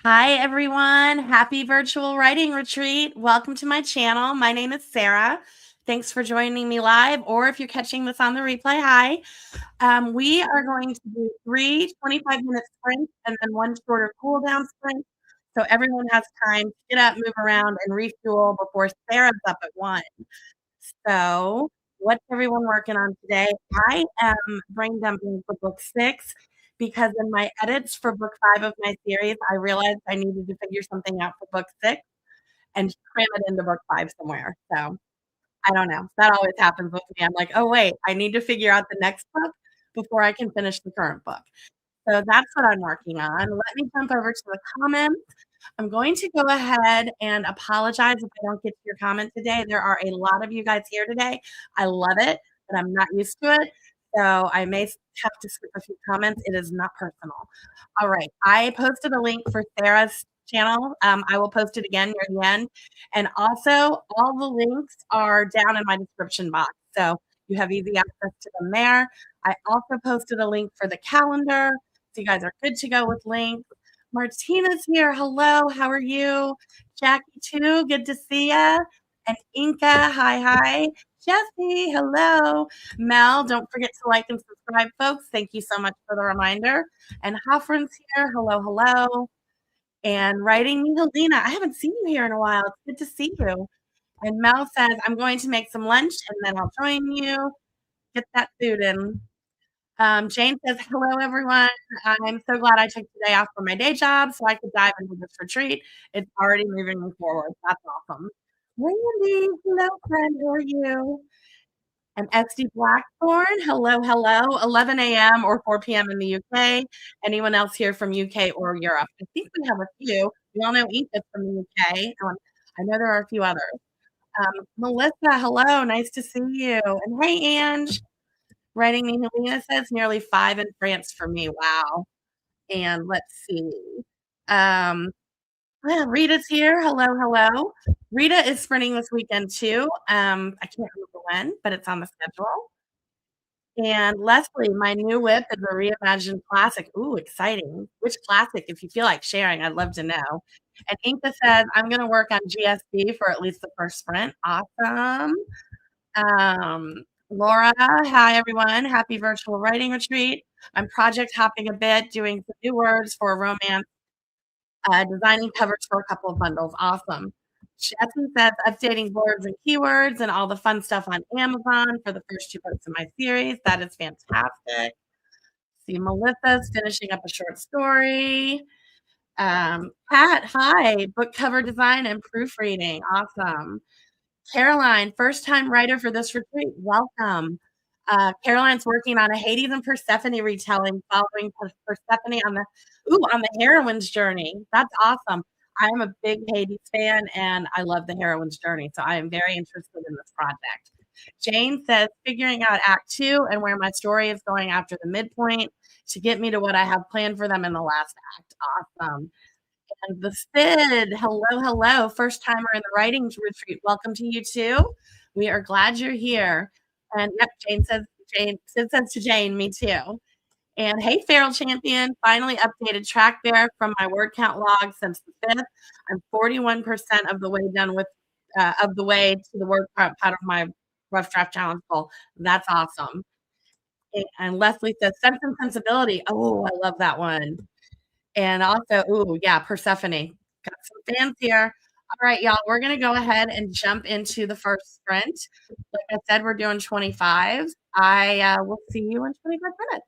Hi, everyone. Happy virtual writing retreat. Welcome to my channel. My name is Sarah. Thanks for joining me live, or if you're catching this on the replay, hi. We are going to do 3 25-minute sprints and then one shorter cool down sprint. So everyone has time to get up, move around, and refuel before Sarah's up at 1. So, what's everyone working on today? I am brain dumping for book 6 because in my edits for book 5 of my series, I realized I needed to figure something out for book 6 and cram it into book 5 somewhere. So, I don't know. That always happens with me. I'm like, "Oh, wait, I need to figure out the next book before I can finish the current book." So that's what I'm working on. Let me jump over to the comments. I'm going to go ahead and apologize if I don't get to your comment today. There are a lot of you guys here today. I love it, but I'm not used to it. So I may have to skip a few comments. It is not personal. All right. I posted a link for Sarah's channel. I will post it again near the end. And also, all the links are down in my description box. So you have easy access to them there. I also posted a link for the calendar. So you guys are good to go with links. Martina's here. Hello. How are you? Jackie, too. Good to see ya. And Inca. Hi, hi. Jesse. Hello. Mel, don't forget to like and subscribe, folks. Thank you so much for the reminder. And Hoffren's here. Hello, hello. And writing me, Helena. I haven't seen you here in a while. It's good to see you. And Mel says, I'm going to make some lunch and then I'll join you. Get that food in. Jane says, hello, everyone. I'm so glad I took today off from my day job so I could dive into this retreat. It's already moving me forward. That's awesome. Randy, hello, friend. How are you? And SD Blackthorn, hello, hello. 11 a.m. or 4 p.m. in the UK. Anyone else here from UK or Europe? I think we have a few. We all know Inca's from the UK. I know there are a few others. Melissa, hello. Nice to see you. And hey, Ange. Writing me, Helena says nearly 5 in France for me. Wow. And let's see. Um, Rita's here. Hello, hello. Rita is sprinting this weekend too. I can't remember when, but it's on the schedule. And Leslie, my new whip is a reimagined classic. Ooh, exciting. Which classic? If you feel like sharing, I'd love to know. And Inka says, I'm going to work on GSB for at least the first sprint. Awesome. Laura, hi everyone. Happy virtual writing retreat. I'm project hopping a bit, doing some new words for a romance, designing covers for a couple of bundles. Awesome. Jesse says updating words and keywords and all the fun stuff on Amazon for the first 2 books in my series. That is fantastic. See, Melissa's finishing up a short story. Pat, hi. Book cover design and proofreading. Awesome. Caroline, first time writer for this retreat. Welcome. Caroline's working on a Hades and Persephone retelling, following Persephone on the heroine's journey. That's awesome. I am a big Hades fan, and I love the heroine's journey, so I am very interested in this project. Jane says, figuring out Act 2 and where my story is going after the midpoint to get me to what I have planned for them in the last act. Awesome. And the Sid, hello, hello. First timer in the writing retreat. Welcome to you too. We are glad you're here. And yep, Sid says to Jane, me too. And hey, Feral Champion, finally updated track there from my word count log since the 5th. I'm 41% of the way done with of the way to the word count part of my rough draft challenge goal. That's awesome. And Leslie says Sense and Sensibility. Oh, I love that one. And also, ooh, yeah, Persephone. Got some fans here. All right, y'all, we're gonna go ahead and jump into the first sprint. Like I said, we're doing 25. I will see you in 25 minutes.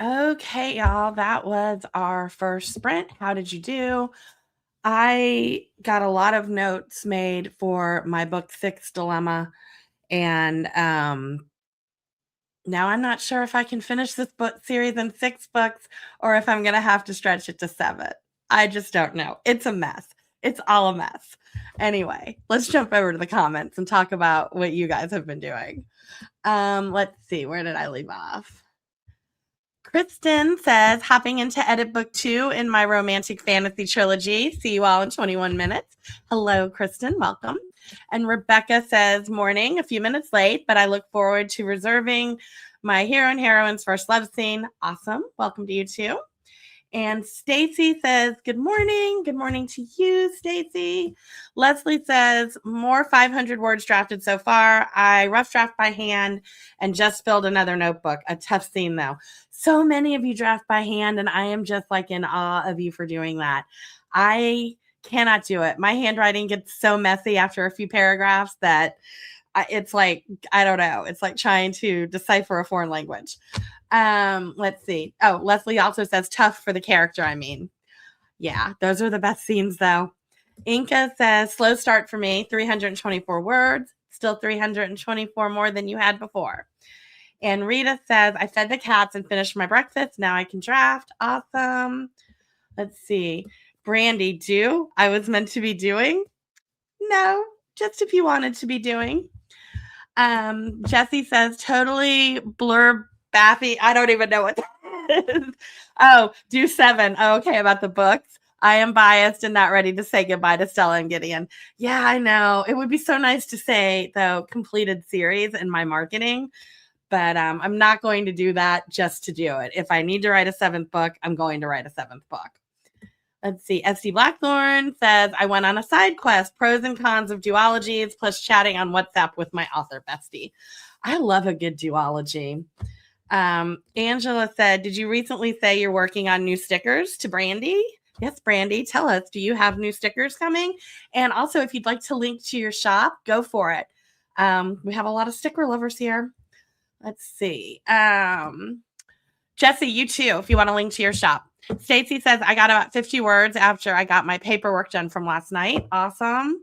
Okay, y'all, that was our first sprint. How did you do? I got a lot of notes made for my book 6 dilemma, and now I'm not sure if I can finish this book series in 6 books or if I'm going to have to stretch it to 7. I just don't know. It's a mess. It's all a mess. Anyway, let's jump over to the comments and talk about what you guys have been doing. Let's see, where did I leave off? Kristen says, hopping into edit book 2 in my romantic fantasy trilogy. See you all in 21 minutes. Hello, Kristen. Welcome. And Rebecca says, morning, a few minutes late, but I look forward to reserving my hero and heroine's first love scene. Awesome. Welcome to you too. And Stacy says, good morning. Good morning to you, Stacy. Leslie says, more 500 words drafted so far. I rough draft by hand and just filled another notebook. A tough scene, though. So many of you draft by hand, and I am just like in awe of you for doing that. I cannot do it. My handwriting gets so messy after a few paragraphs that it's like, I don't know. It's like trying to decipher a foreign language. Let's see. Oh, Leslie also says tough for the character. I mean, yeah, those are the best scenes though. Inca says slow start for me, 324 words, still 324 more than you had before. And Rita says, I fed the cats and finished my breakfast. Now I can draft. Awesome. Let's see. Brandy, do I was meant to be doing? No, just if you wanted to be doing. Jesse says, totally blurb Baffy. I don't even know what that is. Oh, do 7. Oh, okay, about the books. I am biased and not ready to say goodbye to Stella and Gideon. Yeah, I know. It would be so nice to say, though, completed series in my marketing, but I'm not going to do that just to do it. If I need to write a 7th book, I'm going to write a 7th book. Let's see. SD Blackthorn says, I went on a side quest, pros and cons of duologies, plus chatting on WhatsApp with my author bestie. I love a good duology. Angela said, did you recently say you're working on new stickers to Brandy? Yes, Brandy, tell us, do you have new stickers coming? And also, if you'd like to link to your shop, go for it. We have a lot of sticker lovers here. Let's see. Jesse, you too, if you want to link to your shop. Stacy says, I got about 50 words after I got my paperwork done from last night. Awesome.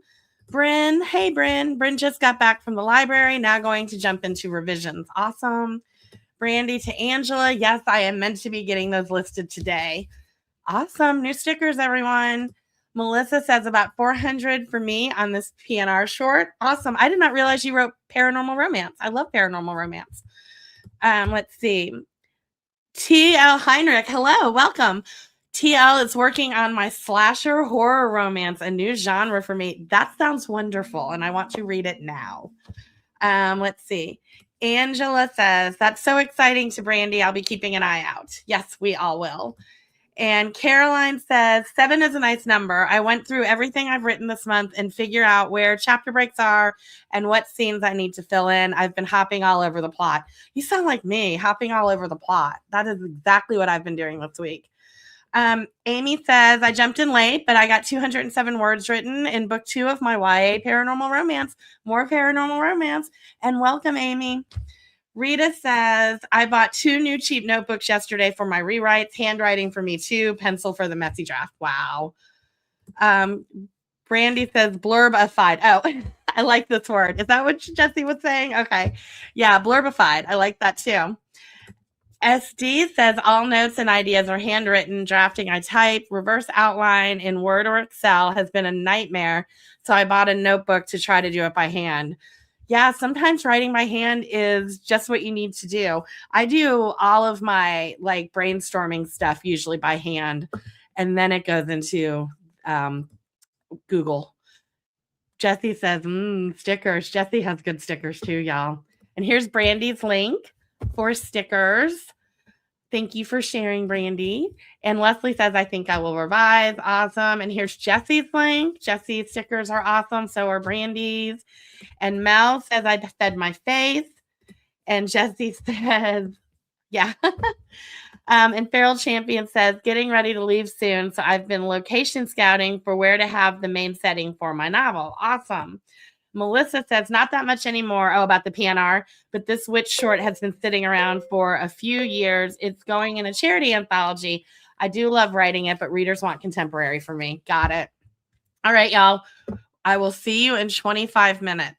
Bryn, hey, Bryn. Bryn just got back from the library, now going to jump into revisions. Awesome. Brandy to Angela, yes, I am meant to be getting those listed today. Awesome. New stickers, everyone. Melissa says about 400 for me on this PNR short. Awesome. I did not realize you wrote paranormal romance. I love paranormal romance. Let's see. TL Heinrich, hello, welcome. TL is working on my slasher horror romance, a new genre for me. That sounds wonderful, and I want to read it now. Let's see. Angela says, that's so exciting to Brandy. I'll be keeping an eye out. Yes, we all will. And Caroline says, 7 is a nice number. I went through everything I've written this month and figure out where chapter breaks are and what scenes I need to fill in. I've been hopping all over the plot. You sound like me, hopping all over the plot. That is exactly what I've been doing this week. Amy says, I jumped in late, but I got 207 words written in book 2 of my YA paranormal romance. More paranormal romance. And welcome, Amy. Rita says, I bought 2 new cheap notebooks yesterday for my rewrites, handwriting for me too, pencil for the messy draft. Wow. Brandy says, blurbified. Oh, I like this word. Is that what Jesse was saying? Okay. Yeah, blurbified. I like that too. SD says, all notes and ideas are handwritten. Drafting I type. Reverse outline in Word or Excel has been a nightmare, so I bought a notebook to try to do it by hand. Yeah, sometimes writing by hand is just what you need to do. I do all of my like brainstorming stuff usually by hand, and then it goes into Google. Jesse says, stickers. Jesse has good stickers too, y'all. And here's Brandy's link for stickers. Thank you for sharing, Brandy. And Leslie says, I think I will revise. Awesome. And here's Jesse's link. Jesse's stickers are awesome. So are Brandy's. And Mel says, I fed my face. And Jesse says, yeah. And Feral Champion says, getting ready to leave soon. So I've been location scouting for where to have the main setting for my novel. Awesome. Melissa says, not that much anymore. Oh, about the PNR, but this witch short has been sitting around for a few years. It's going in a charity anthology. I do love writing it, but readers want contemporary for me. Got it. All right, y'all. I will see you in 25 minutes.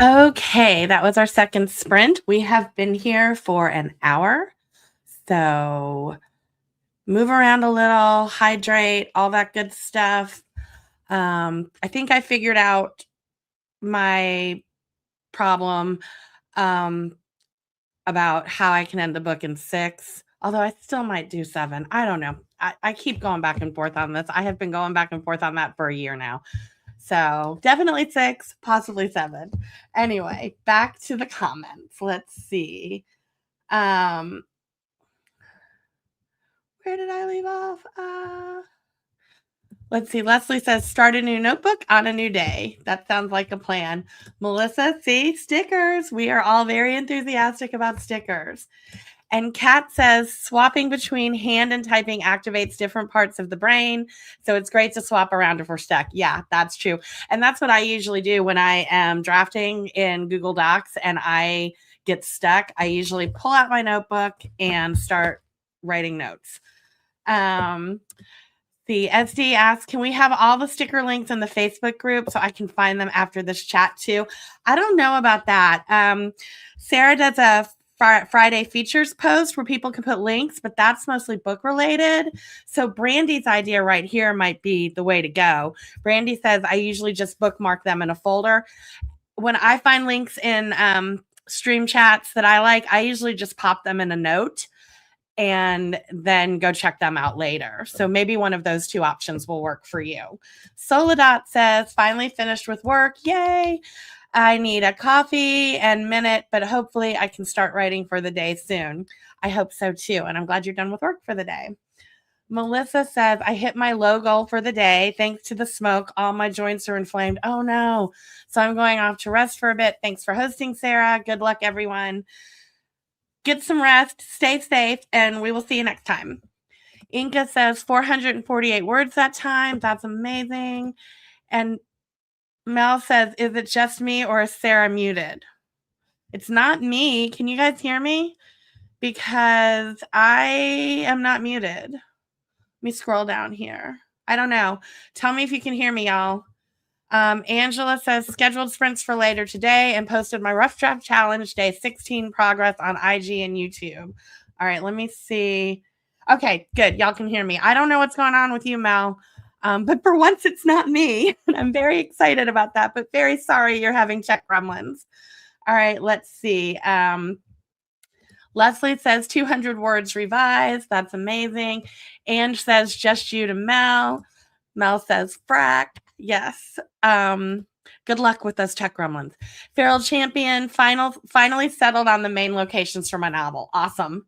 Okay, that was our second sprint. We have been here for an hour. So move around a little, hydrate, all that good stuff. I think I figured out my problem about how I can end the book in 6, although I still might do 7. I don't know. I keep going back and forth on this. I have been going back and forth on that for a year now. So definitely 6, possibly 7. Anyway, back to the comments. Let's see. Where did I leave off? Let's see. Leslie says, start a new notebook on a new day. That sounds like a plan. Melissa, see, stickers. We are all very enthusiastic about stickers. And Kat says, swapping between hand and typing activates different parts of the brain. So it's great to swap around if we're stuck. Yeah, that's true. And that's what I usually do when I am drafting in Google Docs and I get stuck. I usually pull out my notebook and start writing notes. The SD asks, can we have all the sticker links in the Facebook group so I can find them after this chat too? I don't know about that. Sarah does a Friday features post where people can put links, but that's mostly book related. So Brandy's idea right here might be the way to go. Brandy says, I usually just bookmark them in a folder. When I find links in stream chats that I like, I usually just pop them in a note and then go check them out later. So maybe one of those two options will work for you. Soledad says, finally finished with work. Yay. I need a coffee and minute, but hopefully I can start writing for the day soon. I hope so too. And I'm glad you're done with work for the day. Melissa says, I hit my low goal for the day. Thanks to the smoke, all my joints are inflamed. Oh no. So I'm going off to rest for a bit. Thanks for hosting, Sarah. Good luck, everyone. Get some rest, stay safe, and we will see you next time. Inka says 448 words that time. That's amazing. And Mel says, is it just me or is Sarah muted? It's not me. Can you guys hear me? Because I am not muted. Let me scroll down here. I don't know. Tell me if you can hear me, y'all. Angela says, scheduled sprints for later today and posted my rough draft challenge day 16 progress on IG and YouTube. All right, let me see. Okay, good. Y'all can hear me. I don't know what's going on with you, Mel. But for once, it's not me. And I'm very excited about that, but very sorry you're having check gremlins. All right, let's see. Leslie says 200 words revised. That's amazing. Ange says just you to Mel. Mel says frack. Yes. Good luck with those check gremlins. Feral Champion finally settled on the main locations for my novel. Awesome.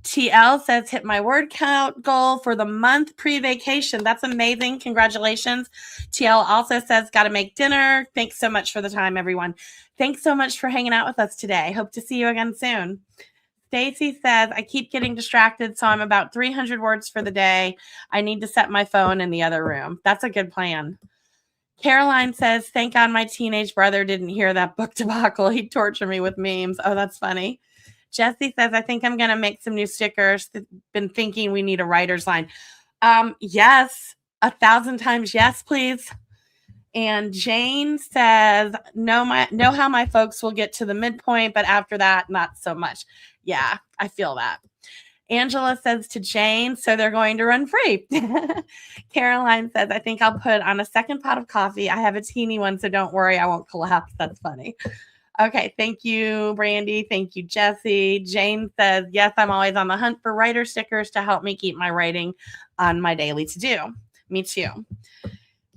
TL says, hit my word count goal for the month pre-vacation. That's amazing. Congratulations. TL also says, got to make dinner. Thanks so much for the time, everyone. Thanks so much for hanging out with us today. Hope to see you again soon. Stacy says, I keep getting distracted, so I'm about 300 words for the day. I need to set my phone in the other room. That's a good plan. Caroline says, thank God my teenage brother didn't hear that book debacle. He'd torture me with memes. Oh, that's funny. Jesse says, I think I'm going to make some new stickers. Been thinking we need a writer's line. Yes, 1,000 times yes, please. And Jane says, know how my folks will get to the midpoint, but after that, not so much. Yeah, I feel that. Angela says to Jane, so they're going to run free. Caroline says, I think I'll put on a second pot of coffee. I have a teeny one, so don't worry, I won't collapse. That's funny. Okay, thank you, Brandy. Thank you, Jesse. Jane says, yes, I'm always on the hunt for writer stickers to help me keep my writing on my daily to-do. Me too.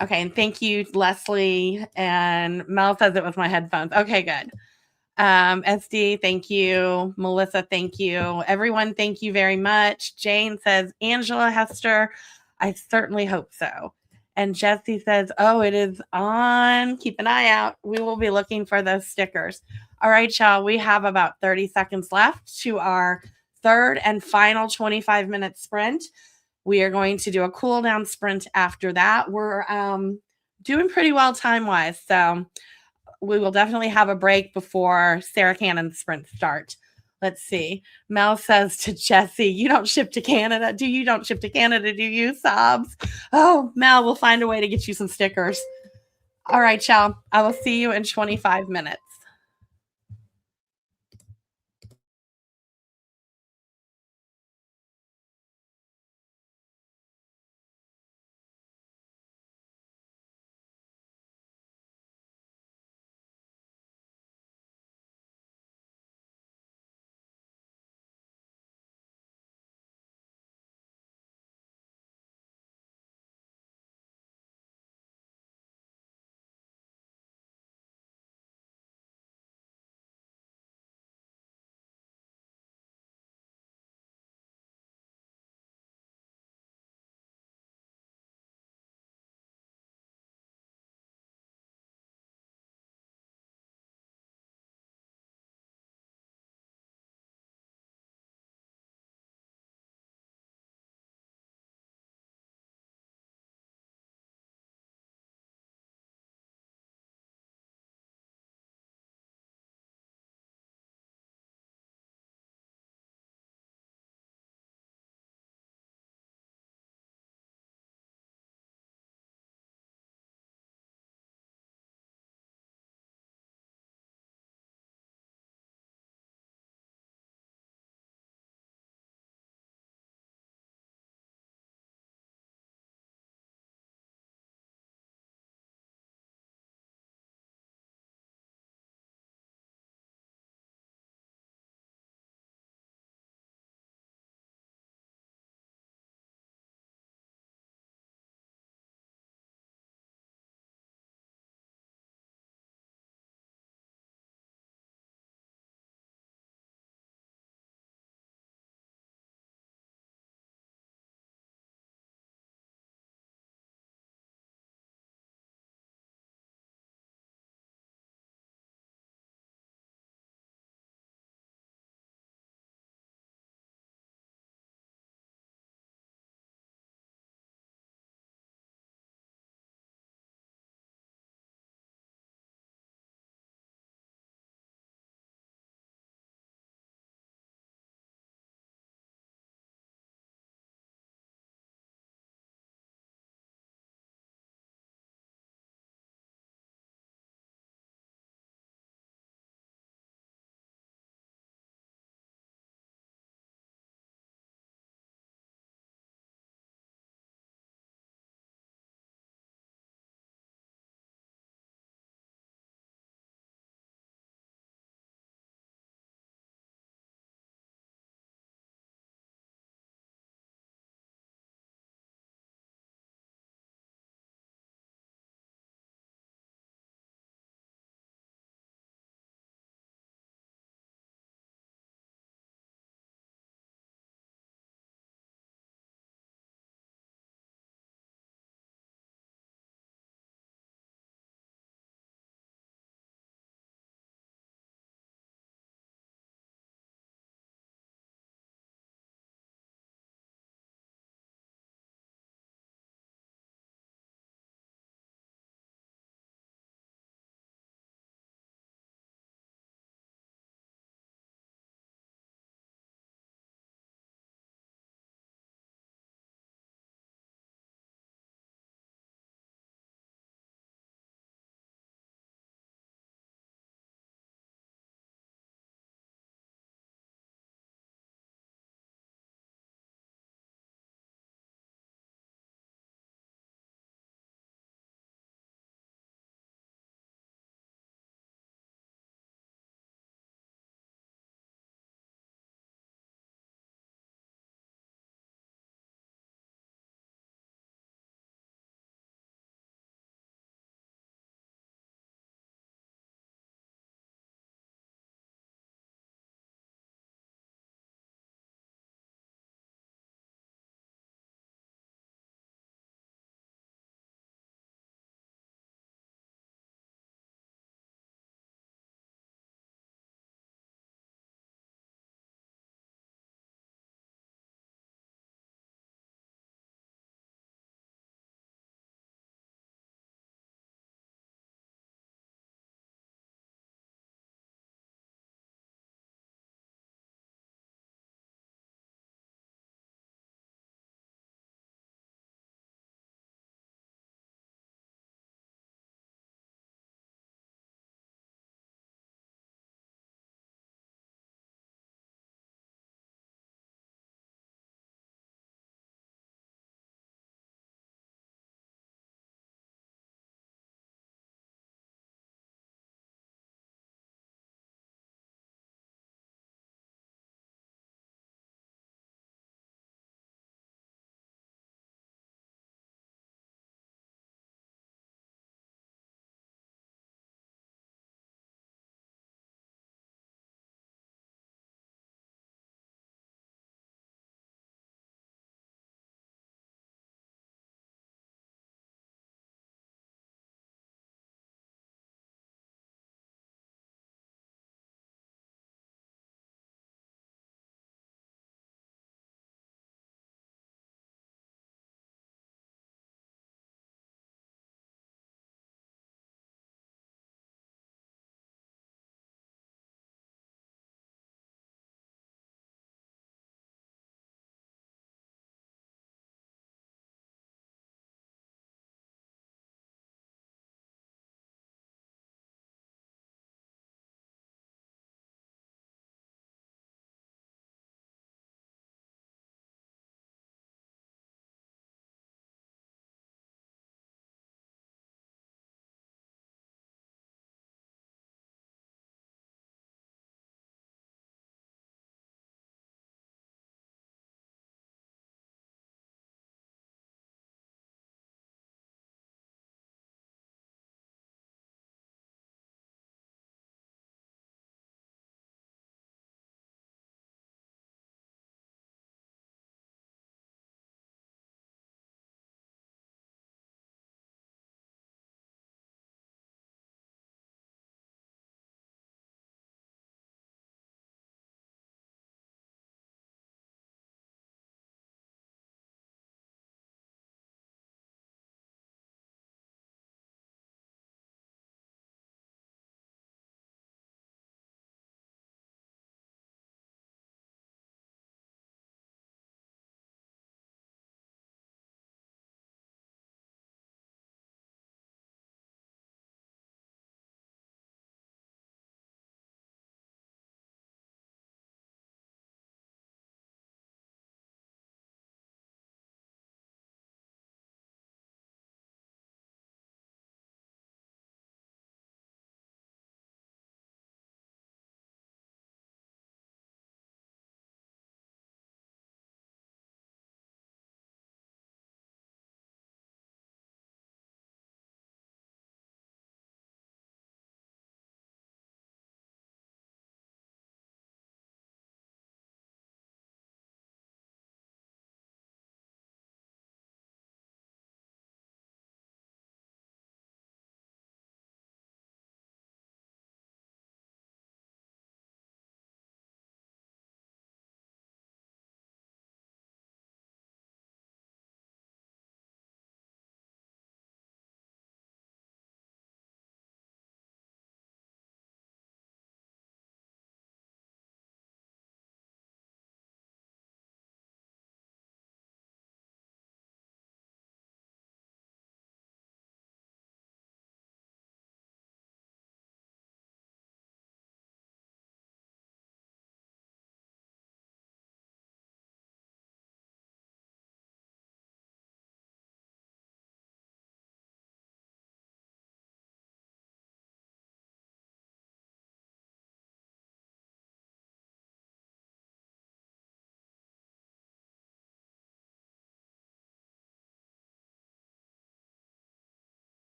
Okay, and thank you, Leslie. And Mel says it was my headphones. Okay, good. SD, thank you. Melissa, thank you. Everyone, thank you very much. Jane says, Angela Hester, I certainly hope so. And Jesse says, oh, it is on. Keep an eye out. We will be looking for those stickers. All right, y'all. We have about 30 seconds left to our third and final 25-minute sprint. We are going to do a cool down sprint after that. We're doing pretty well time-wise, so we will definitely have a break before Sarah Cannon's sprint start. Let's see. Mel says to Jesse, you don't ship to Canada. You don't ship to Canada, do you? Sobs. Oh, Mel, we'll find a way to get you some stickers. All right, y'all. I will see you in 25 minutes.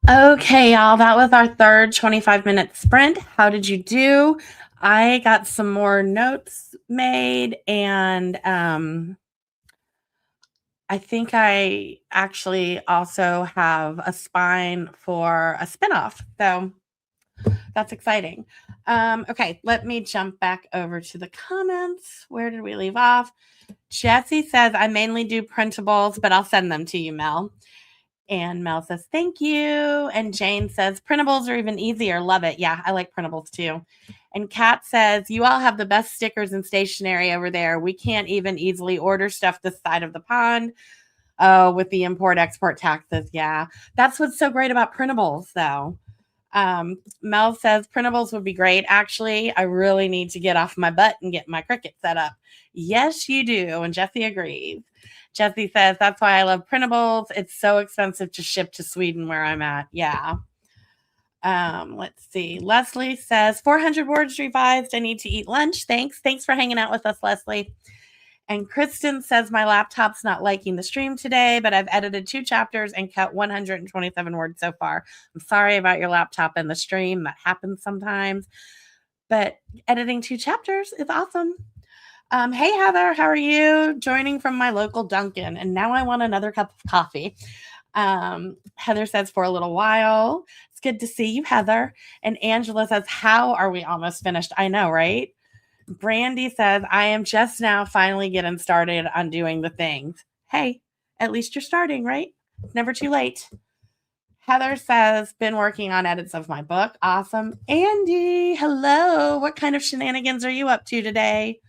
Okay, y'all, that was our third 25-minute sprint. How did you do? I got some more notes made, and I think I actually also have a spine for a spinoff. So that's exciting. Okay, let me jump back over to the comments. Where did we leave off? Jesse says, I mainly do printables, but I'll send them to you, Mel. And Mel says, thank you. And Jane says, printables are even easier. Love it. Yeah, I like printables too. And Kat says, you all have the best stickers and stationery over there. We can't even easily order stuff this side of the pond. Oh, with the import-export taxes. Yeah, that's what's so great about printables, though. Mel says printables would be great. Actually, I really need to get off my butt and get my Cricut set up. Yes, you do. And Jesse agrees. Jesse says, that's why I love printables. It's so expensive to ship to Sweden where I'm at. Yeah. Let's see. Leslie says, 400 words revised. I need to eat lunch. Thanks. Thanks for hanging out with us, Leslie. And Kristen says, my laptop's not liking the stream today, but I've edited 2 chapters and cut 127 words so far. I'm sorry about your laptop and the stream. That happens sometimes. But editing 2 chapters is awesome. Hey, Heather, how are you? Joining from my local Dunkin', and now I want another cup of coffee. Heather says, for a little while. It's good to see you, Heather. And Angela says, how are we almost finished? I know, right? Brandy says, I am just now finally getting started on doing the things. Hey, at least you're starting, right? It's never too late. Heather says, been working on edits of my book. Awesome. Andy, hello. What kind of shenanigans are you up to today?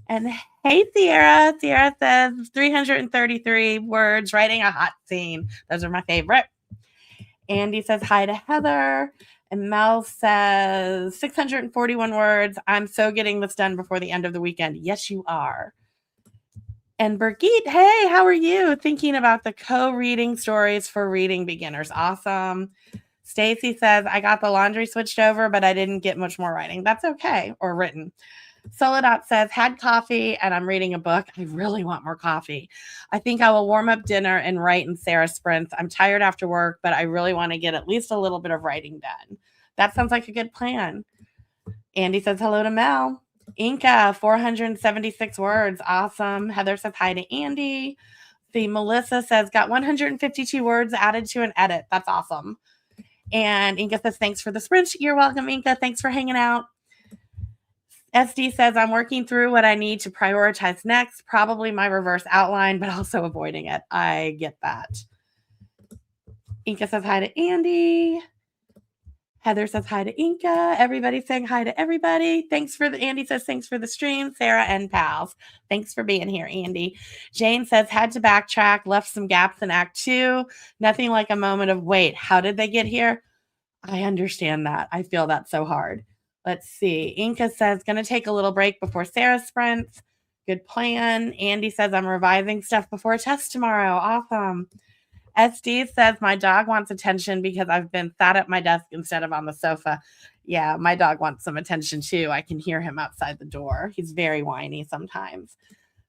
And hey, Sierra. Sierra says 333 words, writing a hot scene. Those are my favorite. Andy says hi to Heather. And Mel says 641 words. I'm so getting this done before the end of the weekend. Yes, you are. And Birgit, hey, how are you? Thinking about the co-reading stories for reading beginners. Awesome. Stacy says, I got the laundry switched over, but I didn't get much more writing. That's okay, or written. Solidot says, had coffee and I'm reading a book. I really want more coffee. I think I will warm up dinner and write in Sarah's sprints. I'm tired after work, but I really want to get at least a little bit of writing done. That sounds like a good plan. Andy says hello to Mel. Inca, 476 words. Awesome. Heather says hi to Andy. The Melissa says, got 152 words added to an edit. That's awesome. And Inca says, thanks for the sprint. You're welcome, Inca. Thanks for hanging out. SD says, I'm working through what I need to prioritize next, probably my reverse outline, but also avoiding it. I get that. Inca says hi to Andy. Heather says hi to Inca. Everybody's saying hi to everybody. Andy says, thanks for the stream, Sarah and pals. Thanks for being here, Andy. Jane says, had to backtrack, left some gaps in Act 2. Nothing like a moment of, wait, how did they get here? I understand that. I feel that so hard. Let's see. Inca says, going to take a little break before Sarah sprints. Good plan. Andy says, I'm revising stuff before a test tomorrow. Awesome. SD says, my dog wants attention because I've been sat at my desk instead of on the sofa. Yeah, my dog wants some attention too. I can hear him outside the door. He's very whiny sometimes.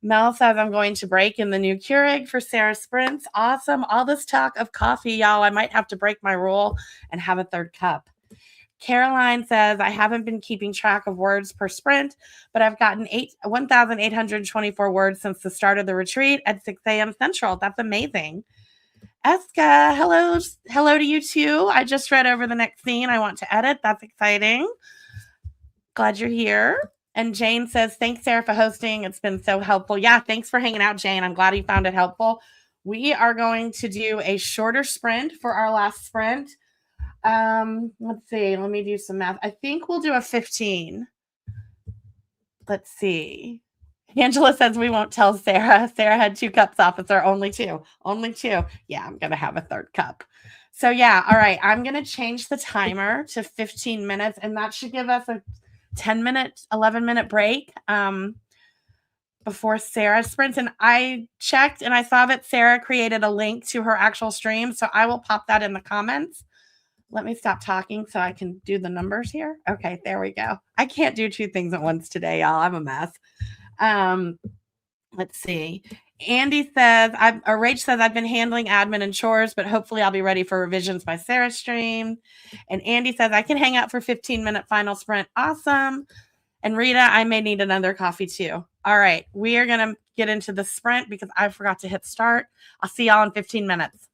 Mel says, I'm going to break in the new Keurig for Sarah sprints. Awesome. All this talk of coffee, y'all. I might have to break my rule and have a third cup. Caroline says, I haven't been keeping track of words per sprint, but I've gotten 1,824 words since the start of the retreat at 6 a.m. Central. That's amazing. Eska, hello to you too. I just read over the next scene I want to edit. That's exciting. Glad you're here. And Jane says, thanks, Sarah, for hosting. It's been so helpful. Yeah, thanks for hanging out, Jane. I'm glad you found it helpful. We are going to do a shorter sprint for our last sprint. Let's see. Let me do some math. I think we'll do a 15. Let's see. Angela says we won't tell Sarah. Sarah had 2 cups, officer. Only 2. Only 2. Yeah, I'm going to have a third cup. So yeah, all right. I'm going to change the timer to 15 minutes, and that should give us a 10-minute, 11-minute break before Sarah sprints. And I checked, and I saw that Sarah created a link to her actual stream, so I will pop that in the comments. Let me stop talking so I can do the numbers here. Okay, there we go. I can't do 2 things at once today, y'all. I'm a mess. Let's see. Andy says, Rach says, I've been handling admin and chores, but hopefully I'll be ready for revisions by Sarah's stream. And Andy says, I can hang out for 15-minute final sprint. Awesome. And Rita, I may need another coffee too. All right. We are going to get into the sprint because I forgot to hit start. I'll see y'all in 15 minutes.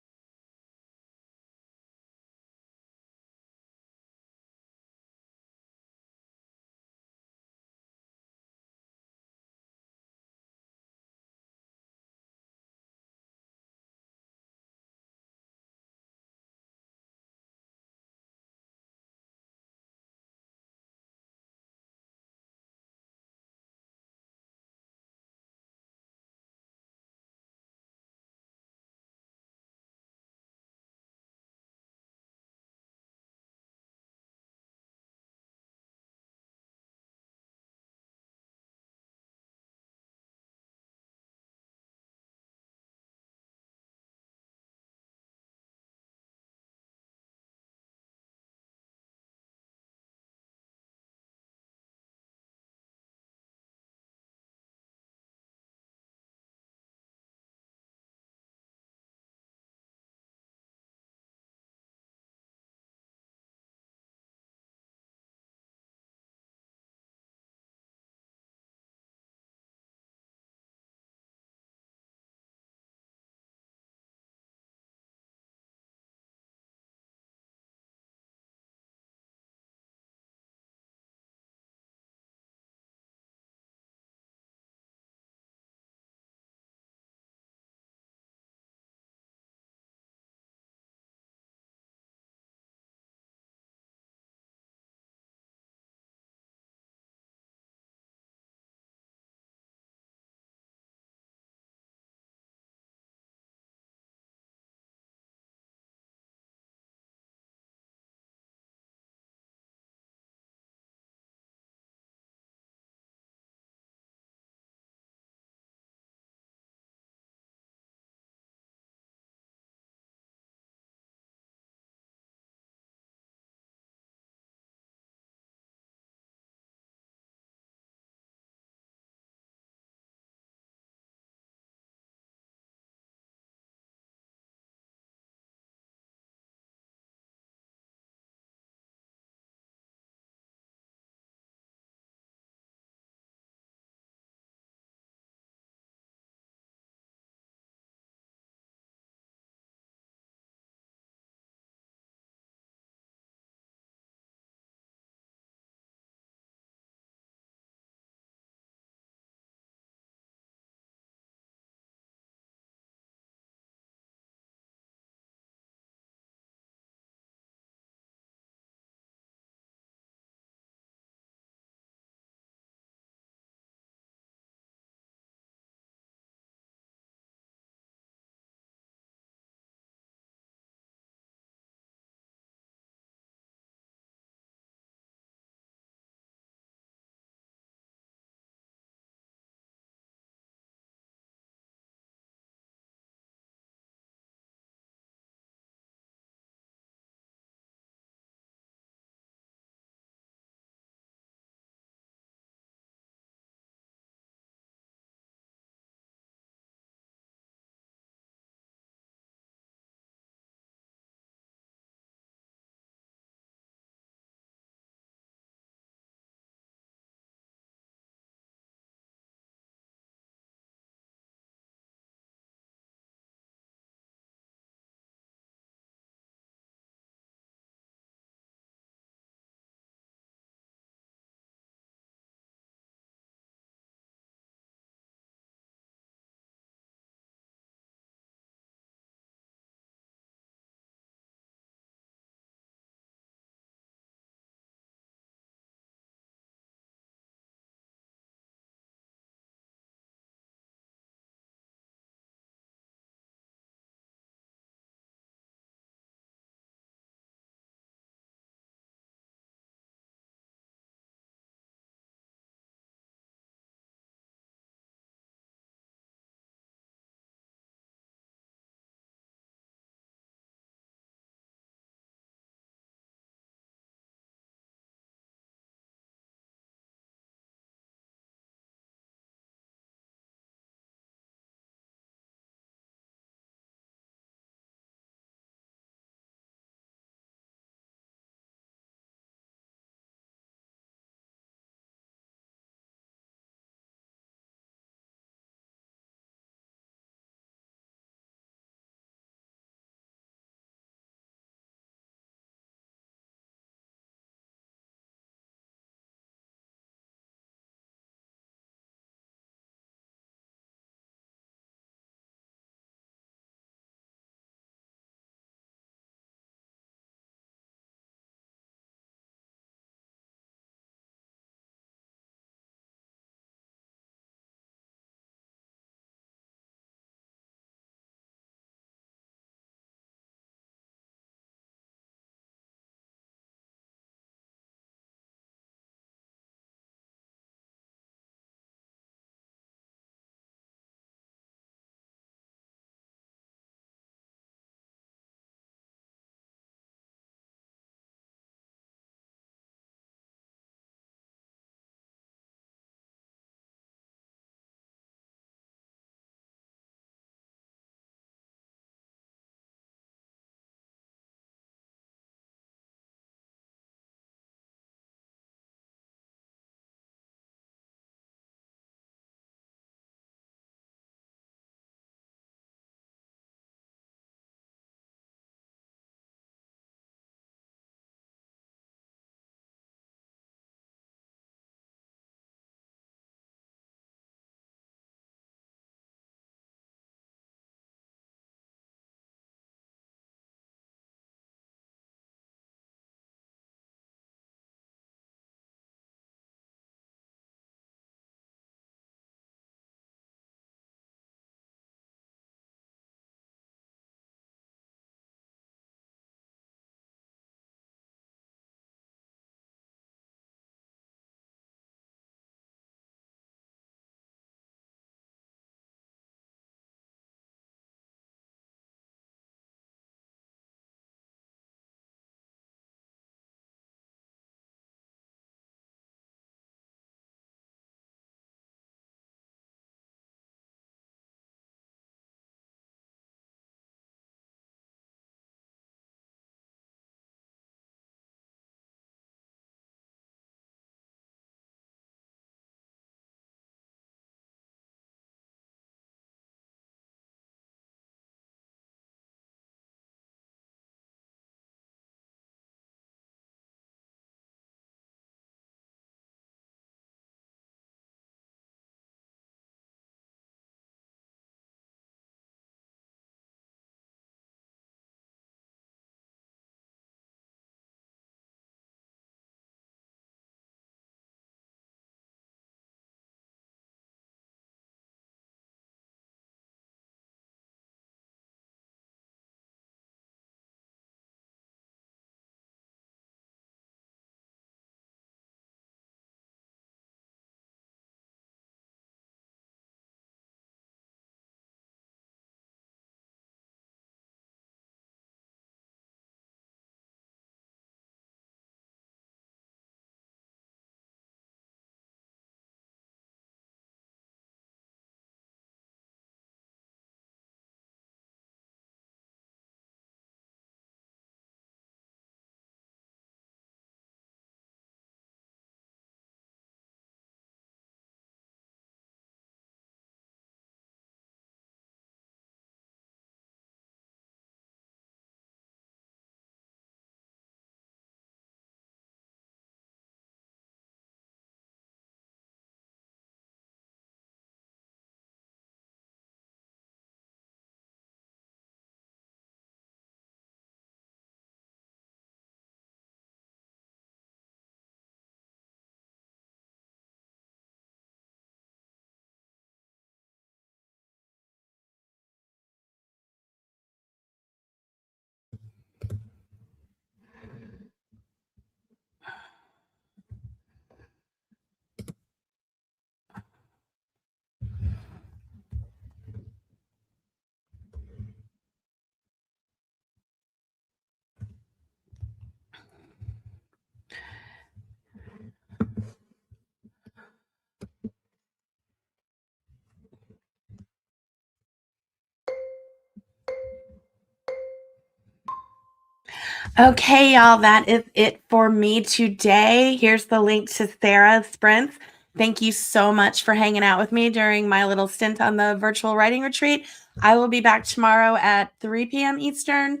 Okay, y'all, that is it for me today. Here's the link to Sarah's sprints. Thank you so much for hanging out with me during my little stint on the virtual writing retreat. I will be back tomorrow at 3 p.m. Eastern,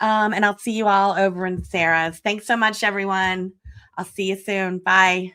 and I'll see you all over in Sarah's. Thanks so much, everyone. I'll see you soon. Bye.